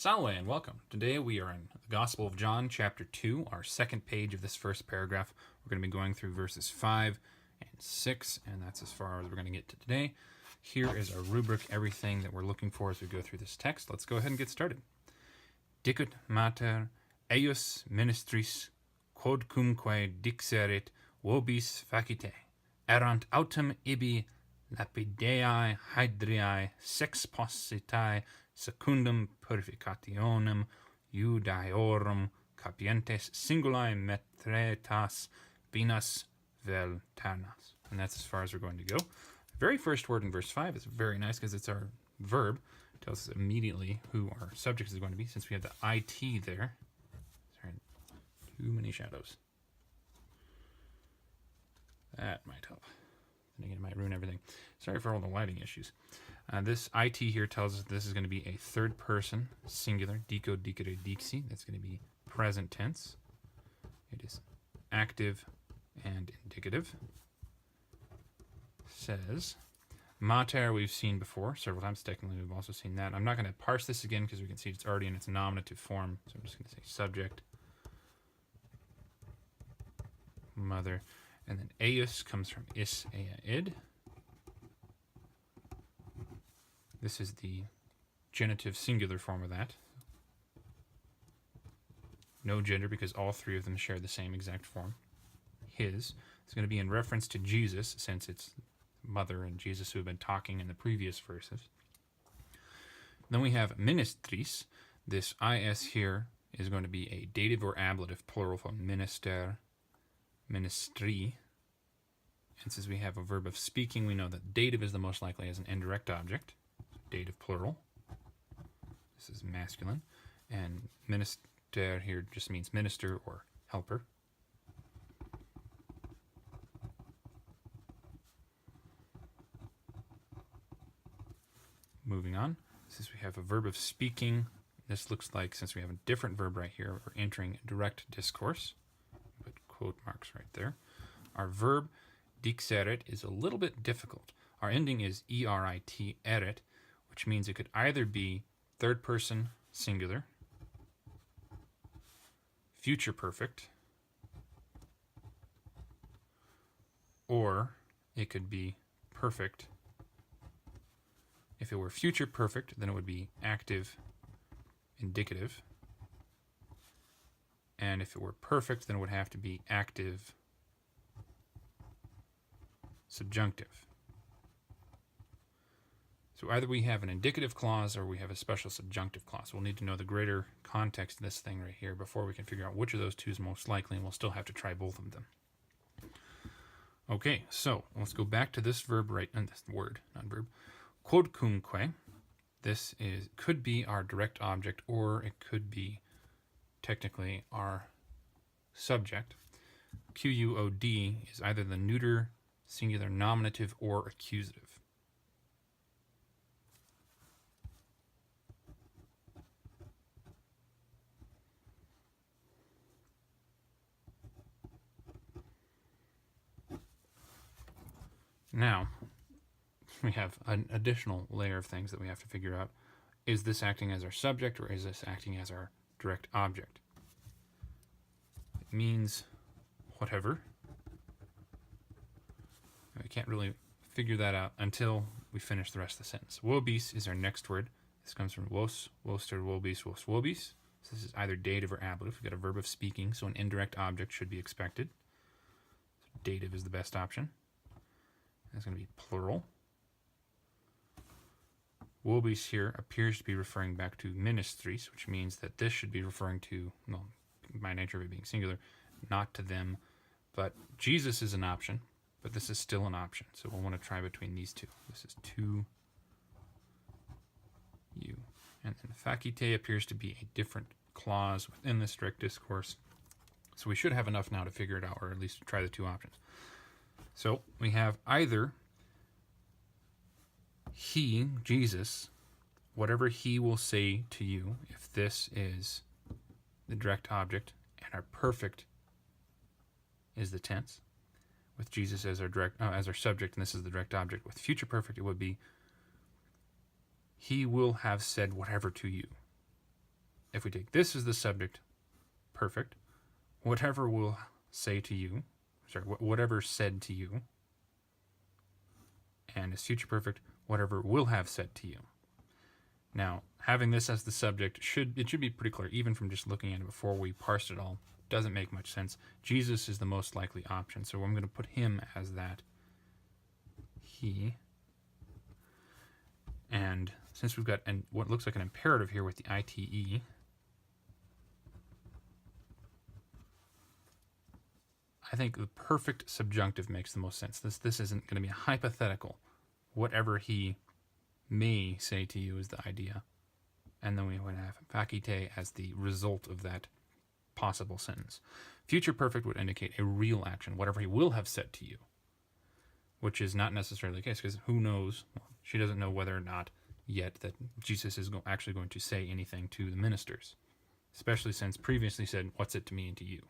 Salve and welcome. Today we are in the Gospel of John, chapter 2, our second page of this first paragraph. We're going to be going through verses 5 and 6, and that's as far as we're going to get to today. Here is our rubric, everything that we're looking for as we go through this text. Let's go ahead and get started. Dicut mater eius ministris quodcumque dixerit vobis facite, erant autem ibi lapideae hydriae sexpositae secundum purificationem Judaeorum capientes singulae metretas binas vel ternas. And that's as far as we're going to go. The very first word in verse 5 is very nice because it's our verb. It tells us immediately who our subject is going to be since we have the IT there. Sorry, too many shadows. That might help. Then again, it might ruin everything. Sorry for all the lighting issues. This IT here tells us this is going to be a third person, singular, dico, dicere, dixi. That's going to be present tense. It is active and indicative. Says, mater we've seen before several times. Technically, we've also seen that. I'm not going to parse this again because we can see it's already in its nominative form. So I'm just going to say subject, mother, and then eius comes from is, ea, id. This is the genitive singular form of that. No gender because all three of them share the same exact form. His is going to be in reference to Jesus since it's mother and Jesus who have been talking in the previous verses. Then we have ministris. This is here is going to be a dative or ablative plural from minister, ministry. And since we have a verb of speaking, we know that dative is the most likely as an indirect object. Dative plural. This is masculine. And minister here just means minister or helper. Moving on. Since we have a verb of speaking, this looks like, since we have a different verb right here, we're entering direct discourse. Put quote marks right there. Our verb, dixerit, is a little bit difficult. Our ending is erit, erit, which means it could either be third person singular, future perfect, or it could be perfect. If it were future perfect, then it would be active indicative. And if it were perfect, then it would have to be active subjunctive. So either we have an indicative clause or we have a special subjunctive clause. We'll need to know the greater context of this thing right here before we can figure out which of those two is most likely, and we'll still have to try both of them. Okay, so let's go back to this verb right, and this word, not verb. Quodcumque. This could be our direct object, or it could be technically our subject. Quod is either the neuter, singular, nominative, or accusative. Now, we have an additional layer of things that we have to figure out. Is this acting as our subject or is this acting as our direct object? It means whatever. We can't really figure that out until we finish the rest of the sentence. Vobis is our next word. This comes from vos, voster, vobis, vos, vobis. So this is either dative or ablative. We've got a verb of speaking, so an indirect object should be expected. So dative is the best option. That's going to be plural. Vobis here appears to be referring back to ministries, which means that this should be referring to, well, by nature of it being singular, not to them. But Jesus is an option, but this is still an option. So we'll want to try between these two. This is to you. And then facite appears to be a different clause within this direct discourse. So we should have enough now to figure it out, or at least try the two options. So we have either he, Jesus, whatever he will say to you, if this is the direct object and our perfect is the tense, with Jesus as our subject, and this is the direct object. With future perfect, it would be he will have said whatever to you. if we take this as the subject, perfect, whatever will say to you, whatever said to you, and as future perfect, whatever will have said to you. Now, having this as the subject should be pretty clear, even from just looking at it before we parsed it all. Doesn't make much sense. Jesus is the most likely option, so I'm going to put him as that. He. And since we've got what looks like an imperative here with the ITE, I think the perfect subjunctive makes the most sense. This isn't going to be a hypothetical. Whatever he may say to you is the idea. And then we would have facite as the result of that possible sentence. Future perfect would indicate a real action, whatever he will have said to you, which is not necessarily the case, because who knows? Well, she doesn't know whether or not yet that Jesus is actually going to say anything to the ministers, especially since previously said, what's it to me and to you?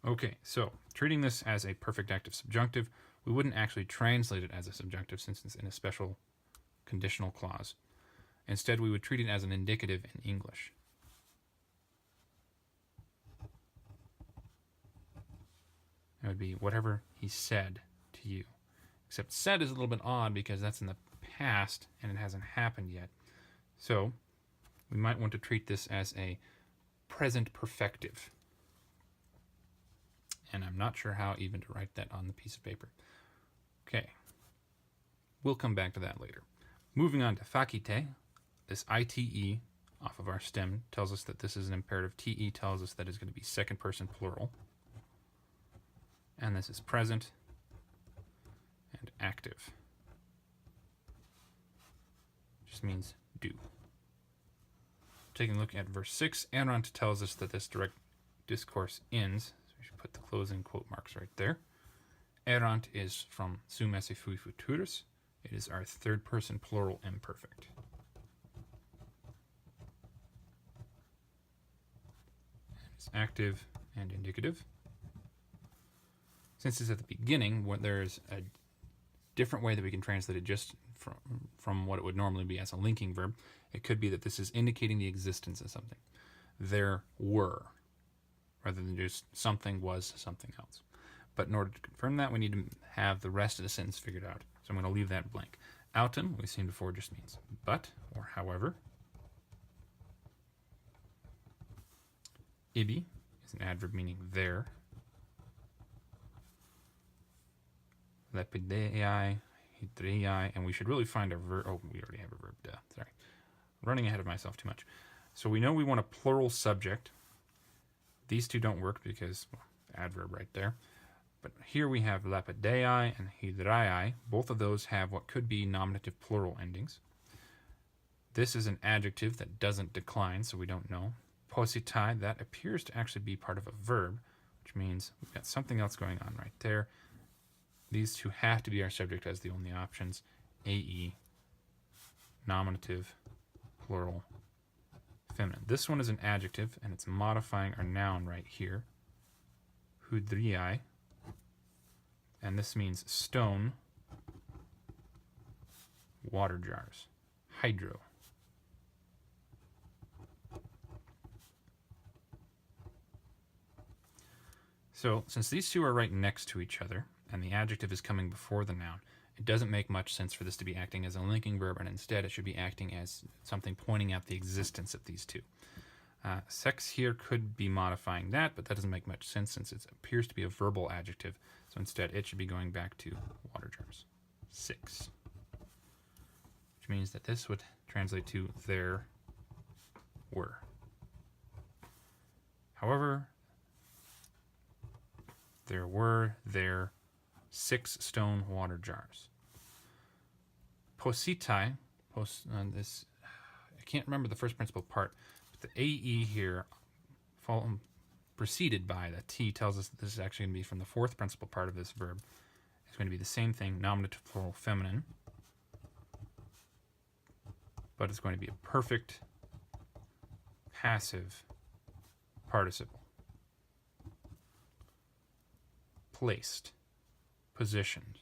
Okay, so treating this as a perfect active subjunctive, we wouldn't actually translate it as a subjunctive since it's in a special conditional clause. Instead, we would treat it as an indicative in English. It would be whatever he said to you. Except said is a little bit odd because that's in the past and it hasn't happened yet. So we might want to treat this as a present perfective. And I'm not sure how even to write that on the piece of paper. Okay. We'll come back to that later. Moving on to facite, this ITE off of our stem tells us that this is an imperative. TE tells us that it's going to be second person plural. And this is present and active. Just means do. Taking a look at verse 6, errant tells us that this direct discourse ends. So we should put the closing quote marks right there. Errant is from sum esse fui futurus. It is our third person plural imperfect. It's active and indicative. Since it's at the beginning, there's a different way that we can translate it just from what it would normally be as a linking verb. It could be that this is indicating the existence of something. There were, rather than just something was something else. But in order to confirm that, we need to have the rest of the sentence figured out. So I'm going to leave that blank. Autem, we've seen before, just means but or however. Ibi is an adverb meaning there. Lepidei, hydrei, and we should really find a verb. Oh, we already have a verb. Duh. Sorry. Running ahead of myself too much. So we know we want a plural subject. These two don't work because, well, adverb right there. But here we have lepidei and hydrei. Both of those have what could be nominative plural endings. This is an adjective that doesn't decline, so we don't know. Positai, that appears to actually be part of a verb, which means we've got something else going on right there. These two have to be our subject as the only options. AE, nominative, plural, feminine. This one is an adjective, and it's modifying our noun right here. Hydrei, and this means stone, water jars. Hydro. So, since these two are right next to each other, and the adjective is coming before the noun, it doesn't make much sense for this to be acting as a linking verb, and instead it should be acting as something pointing out the existence of these two. Sex here could be modifying that, but that doesn't make much sense since it appears to be a verbal adjective. So instead it should be going back to water jars. 6. Which means that this would translate to there were. However, there were 6 stone water jars. Positai, this, I can't remember the first principal part, but the AE here, preceded by the T, tells us that this is actually going to be from the fourth principal part of this verb. It's going to be the same thing, nominative plural feminine, but it's going to be a perfect passive participle. Placed, positioned.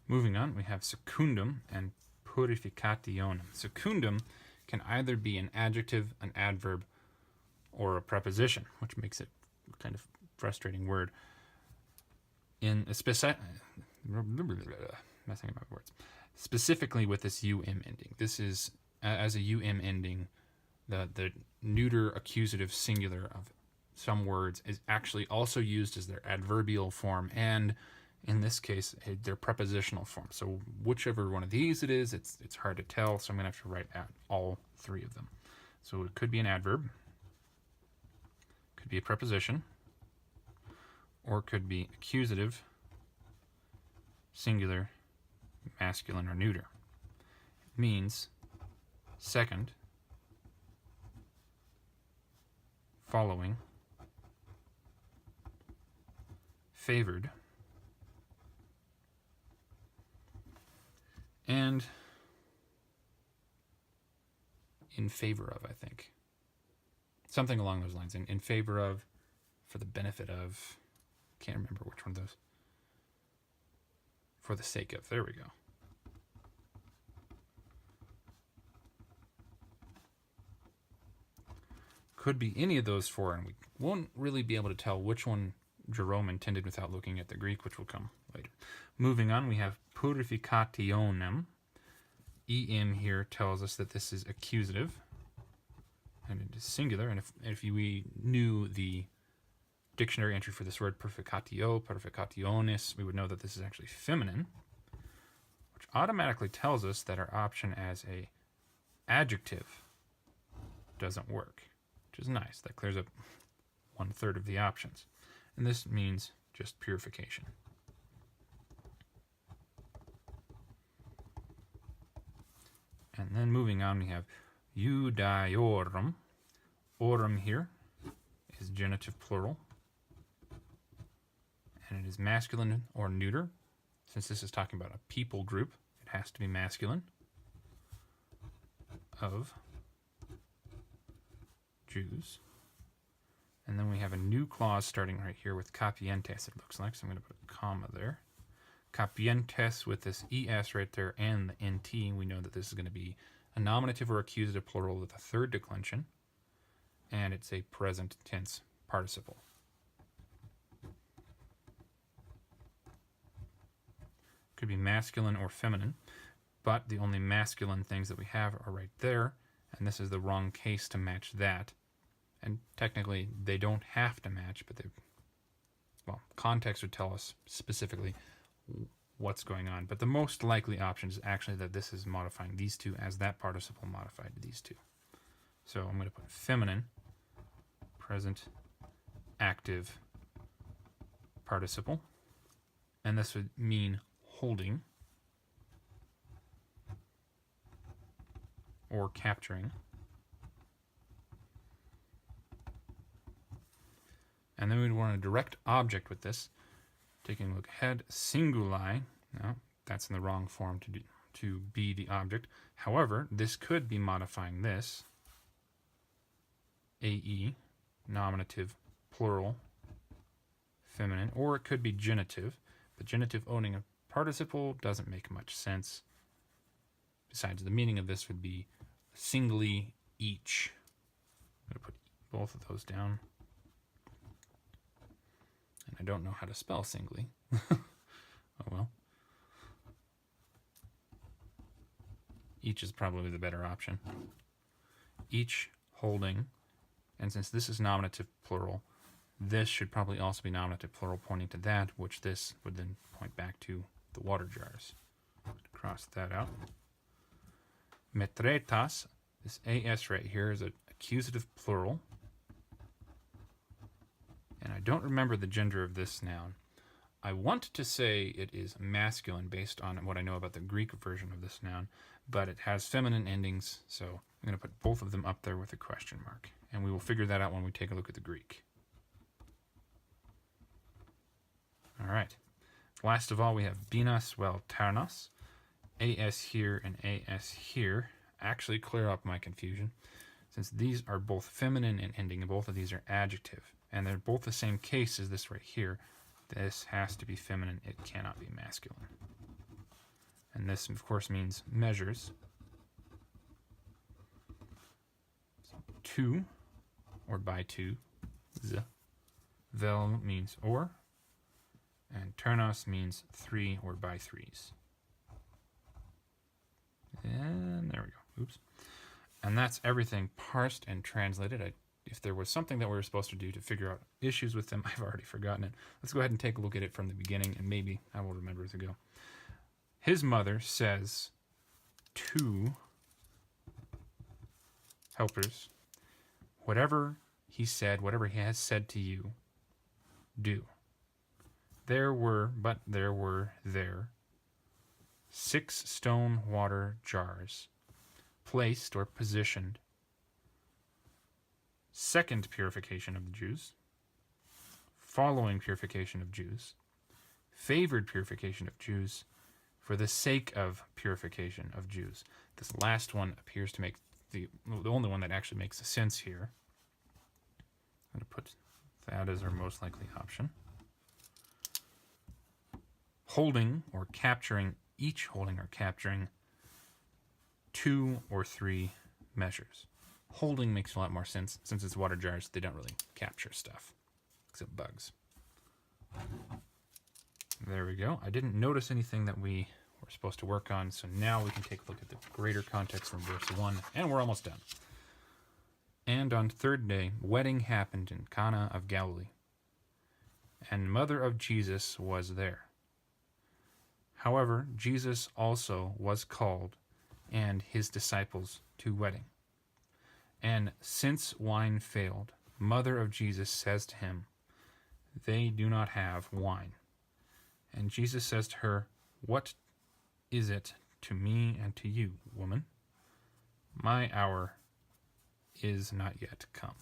Moving on, we have secundum and purificationem. Secundum can either be an adjective, an adverb, or a preposition, which makes it kind of frustrating word. In a messing up my words. Specifically with this um ending. This is, as a um ending, the neuter accusative singular of some words is actually also used as their adverbial form, and in this case, their prepositional form. So whichever one of these it is, it's hard to tell, so I'm going to have to write out all three of them. So it could be an adverb, could be a preposition, or it could be accusative, singular, masculine, or neuter. It means second, following, favored, and in favor of, I think. Something along those lines. In favor of, for the benefit of, can't remember which one of those. For the sake of, there we go. Could be any of those four, and we won't really be able to tell which one Jerome intended without looking at the Greek, which will come later. Moving on, we have purificationem. Em here tells us that this is accusative, and it is singular. And if we knew the dictionary entry for this word, purificatio, purificationis, we would know that this is actually feminine, which automatically tells us that our option as a adjective doesn't work, which is nice. That clears up 1/3 of the options. And this means just purification. And then moving on, we have Judaeorum. Orum here is genitive plural. And it is masculine or neuter. Since this is talking about a people group, it has to be masculine. Of Jews. And then we have a new clause starting right here with capientes, it looks like. So I'm going to put a comma there. Capientes with this es right there and the nt. We know that this is going to be a nominative or accusative plural with a third declension. And it's a present tense participle. Could be masculine or feminine, but the only masculine things that we have are right there, and this is the wrong case to match that. And technically, they don't have to match, but context would tell us specifically what's going on. But the most likely option is actually that this is modifying these two as that participle modified these two. So I'm going to put feminine, present, active participle, and this would mean holding or capturing. And then we'd want a direct object with this. Taking a look ahead, singuli. No, that's in the wrong form to be the object. However, this could be modifying this. AE, nominative, plural, feminine, or it could be genitive. But genitive owning a participle doesn't make much sense. Besides, the meaning of this would be singly, each. I'm going to put both of those down. And I don't know how to spell singly. Oh well. Each is probably the better option. Each holding, and since this is nominative plural, this should probably also be nominative plural pointing to that, which this would then point back to the water jars. Cross that out. Metretas, this as right here is an accusative plural. And I don't remember the gender of this noun. I want to say it is masculine based on what I know about the Greek version of this noun, but it has feminine endings, so I'm going to put both of them up there with a question mark. And we will figure that out when we take a look at the Greek. All right. Last of all, we have binas, well, tarnas. AS here and AS here actually clear up my confusion, since these are both feminine in ending, and both of these are adjective. And they're both the same case as this right here. This has to be feminine. It cannot be masculine. And this, of course, means measures. So, two, or by two. Z. Vel means or. And turnos means three, or by threes. And there we go. Oops. And that's everything parsed and translated. If there was something that we were supposed to do to figure out issues with them, I've already forgotten it. Let's go ahead and take a look at it from the beginning, and maybe I will remember as we go. His mother says to helpers, whatever he said, whatever he has said to you, do. There were 6 stone water jars, placed or positioned. Second purification of the Jews, following purification of Jews, favored purification of Jews, for the sake of purification of Jews. This last one appears to make the only one that actually makes sense here. I'm going to put that as our most likely option. Holding or capturing, each holding or capturing 2 or 3 measures. Holding makes a lot more sense since it's water jars. They don't really capture stuff, except bugs. There we go. I didn't notice anything that we were supposed to work on, so now we can take a look at the greater context from verse 1, and we're almost done. And on third day, wedding happened in Cana of Galilee, and mother of Jesus was there. However, Jesus also was called, and his disciples to wedding. And since wine failed, mother of Jesus says to him, they do not have wine. And Jesus says to her, what is it to me and to you, woman? My hour is not yet come.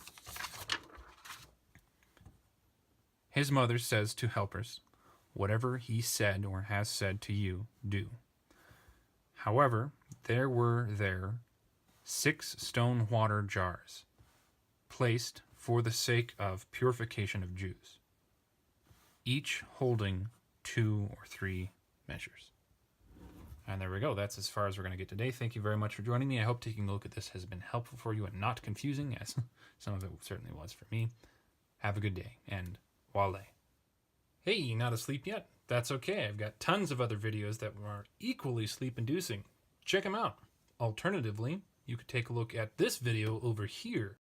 His mother says to helpers, whatever he said or has said to you, do. However, there were 6 stone water jars, placed for the sake of purification of Jews, each holding 2 or 3 measures. And there we go. That's as far as we're going to get today. Thank you very much for joining me. I hope taking a look at this has been helpful for you and not confusing, as some of it certainly was for me. Have a good day, and wale. Hey, not asleep yet? That's okay. I've got tons of other videos that are equally sleep-inducing. Check them out. Alternatively, you could take a look at this video over here.